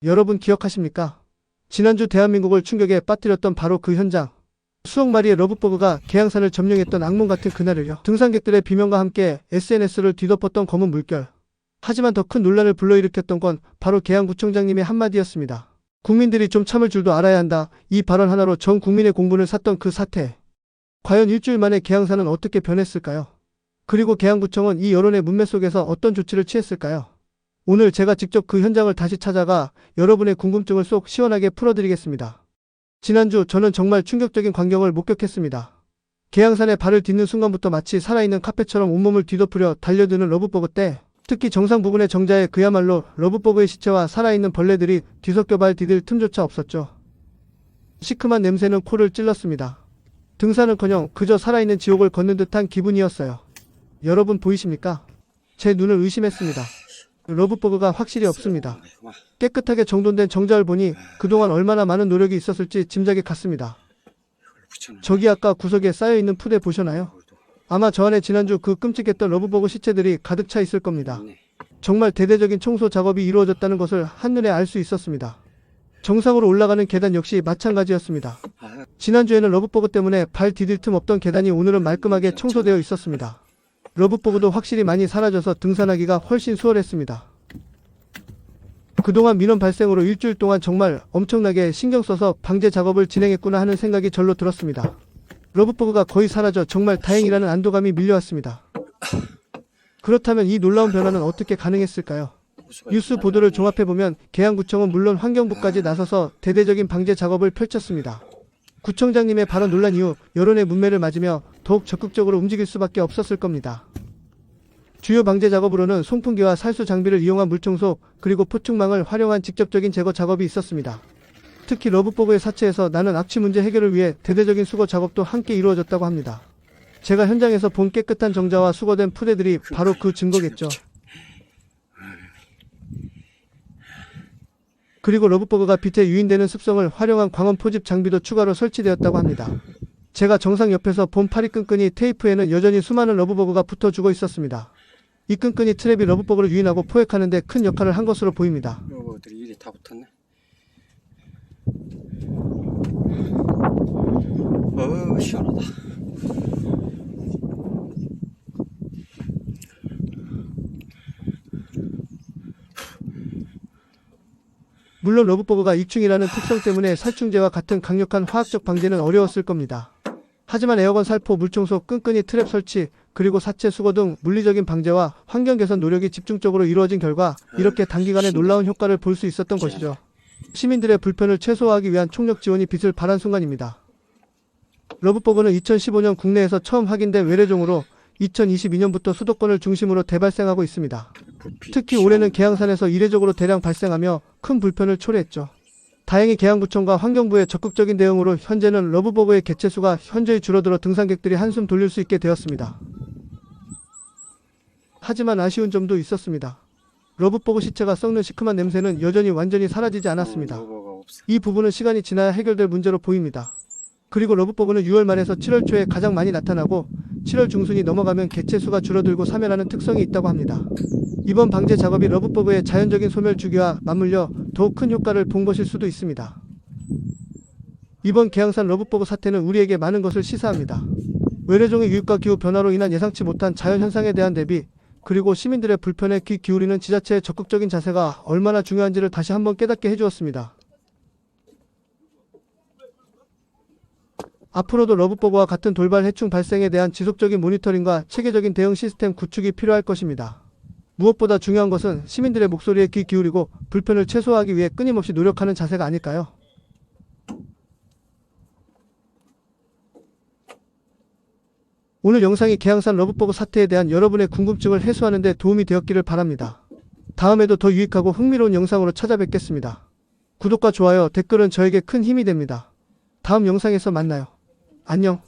여러분 기억하십니까? 지난주 대한민국을 충격에 빠뜨렸던 바로 그 현장. 수억 마리의 러브버그가 계양산을 점령했던 악몽 같은 그날을요. 등산객들의 비명과 함께 SNS를 뒤덮었던 검은 물결. 하지만 더 큰 논란을 불러일으켰던 건 바로 계양구청장님의 한마디였습니다. 국민들이 좀 참을 줄도 알아야 한다. 이 발언 하나로 전 국민의 공분을 샀던 그 사태. 과연 일주일 만에 계양산은 어떻게 변했을까요? 그리고 계양구청은 이 여론의 문매 속에서 어떤 조치를 취했을까요? 오늘 제가 직접 그 현장을 다시 찾아가 여러분의 궁금증을 쏙 시원하게 풀어드리겠습니다. 지난주 저는 정말 충격적인 광경을 목격했습니다. 계양산에 발을 딛는 순간부터 마치 살아있는 카펫처럼 온몸을 뒤덮으려 달려드는 러브버그 때, 특히 정상 부근의 정자에 그야말로 러브버그의 시체와 살아있는 벌레들이 뒤섞여 발 디딜 틈조차 없었죠. 시큼한 냄새는 코를 찔렀습니다. 등산은커녕 그저 살아있는 지옥을 걷는 듯한 기분이었어요. 여러분 보이십니까? 제 눈을 의심했습니다. 러브버그가 확실히 없습니다. 깨끗하게 정돈된 정자를 보니 그동안 얼마나 많은 노력이 있었을지 짐작이 갔습니다. 저기 아까 구석에 쌓여있는 푸대 보셨나요? 아마 저 안에 지난주 그 끔찍했던 러브버그 시체들이 가득 차 있을 겁니다. 정말 대대적인 청소 작업이 이루어졌다는 것을 한눈에 알 수 있었습니다. 정상으로 올라가는 계단 역시 마찬가지였습니다. 지난주에는 러브버그 때문에 발 디딜 틈 없던 계단이 오늘은 말끔하게 청소되어 있었습니다. 러브버그도 확실히 많이 사라져서 등산하기가 훨씬 수월했습니다. 그동안 민원 발생으로 일주일 동안 정말 엄청나게 신경 써서 방제 작업을 진행했구나 하는 생각이 절로 들었습니다. 러브버그가 거의 사라져 정말 다행이라는 안도감이 밀려왔습니다. 그렇다면 이 놀라운 변화는 어떻게 가능했을까요? 뉴스 보도를 종합해보면 계양구청은 물론 환경부까지 나서서 대대적인 방제 작업을 펼쳤습니다. 구청장님의 발언 논란 이후 여론의 문매를 맞으며 더욱 적극적으로 움직일 수밖에 없었을 겁니다. 주요 방제 작업으로는 송풍기와 살수 장비를 이용한 물청소, 그리고 포충망을 활용한 직접적인 제거 작업이 있었습니다. 특히 러브버그의 사체에서 나는 악취 문제 해결을 위해 대대적인 수거 작업도 함께 이루어졌다고 합니다. 제가 현장에서 본 깨끗한 정자와 수거된 푸대들이 바로 그 증거겠죠. 그리고 러브버그가 빛에 유인되는 습성을 활용한 광원 포집 장비도 추가로 설치되었다고 합니다. 제가 정상 옆에서 본 파리 끈끈이 테이프에는 여전히 수많은 러브버그가 붙어 죽어 있었습니다. 이 끈끈이 트랩이 러브버그를 유인하고 포획하는 데 큰 역할을 한 것으로 보입니다. 러브버그들이 일이 다 붙었네. 시원하다. 물론 러브버그가 익충이라는 특성 때문에 살충제와 같은 강력한 화학적 방제는 어려웠을 겁니다. 하지만 에어건 살포, 물청소, 끈끈이 트랩 설치, 그리고 사체 수거 등 물리적인 방제와 환경 개선 노력이 집중적으로 이루어진 결과 이렇게 단기간에 놀라운 효과를 볼 수 있었던 것이죠. 시민들의 불편을 최소화하기 위한 총력 지원이 빛을 발한 순간입니다. 러브버그는 2015년 국내에서 처음 확인된 외래종으로 2022년부터 수도권을 중심으로 대발생하고 있습니다. 특히 올해는 계양산에서 이례적으로 대량 발생하며 큰 불편을 초래했죠. 다행히 계양구청과 환경부의 적극적인 대응으로 현재는 러브버그의 개체수가 현저히 줄어들어 등산객들이 한숨 돌릴 수 있게 되었습니다. 하지만 아쉬운 점도 있었습니다. 러브버그 시체가 썩는 시큼한 냄새는 여전히 완전히 사라지지 않았습니다. 이 부분은 시간이 지나야 해결될 문제로 보입니다. 그리고 러브버그는 6월 말에서 7월 초에 가장 많이 나타나고 7월 중순이 넘어가면 개체수가 줄어들고 사멸하는 특성이 있다고 합니다. 이번 방제 작업이 러브버그의 자연적인 소멸 주기와 맞물려 더욱 큰 효과를 본 것일 수도 있습니다. 이번 계양산 러브버그 사태는 우리에게 많은 것을 시사합니다. 외래종의 유입과 기후 변화로 인한 예상치 못한 자연현상에 대한 대비, 그리고 시민들의 불편에 귀 기울이는 지자체의 적극적인 자세가 얼마나 중요한지를 다시 한번 깨닫게 해주었습니다. 앞으로도 러브버그와 같은 돌발 해충 발생에 대한 지속적인 모니터링과 체계적인 대응 시스템 구축이 필요할 것입니다. 무엇보다 중요한 것은 시민들의 목소리에 귀 기울이고 불편을 최소화하기 위해 끊임없이 노력하는 자세가 아닐까요? 오늘 영상이 계양산 러브버그 사태에 대한 여러분의 궁금증을 해소하는 데 도움이 되었기를 바랍니다. 다음에도 더 유익하고 흥미로운 영상으로 찾아뵙겠습니다. 구독과 좋아요, 댓글은 저에게 큰 힘이 됩니다. 다음 영상에서 만나요. 안녕.